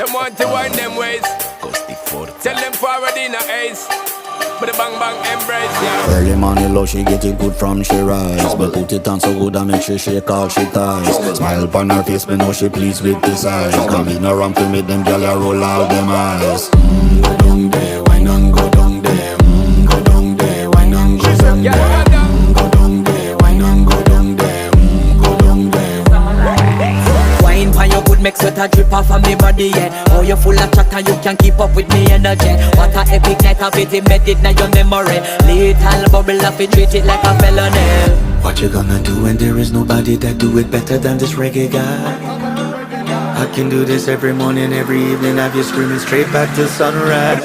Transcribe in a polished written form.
Them want to wind them ways. Tell them forward in a ace. But the bang bang embrace, yeah. Early morning love, she get it good from she rise. But put it on so good I make she shake all she ties. Smile upon her face, me know she pleased with this eyes. Come in around to make them gyal a roll out them eyes. Go down there, why not go down there? Go down there, why not go down there? Go down there, why not go down there? Go down there. Wine for your good make sweat a drip off of me body, yeah. Oh, you full of chatter, you can keep up with me energy. What a epic night of it, embedded in your memory. Little bubble up, it treat it like a felony. What you gonna do when there is nobody that do it better than this reggae guy? I can do this every morning, every evening, have you screaming straight back to sunrise.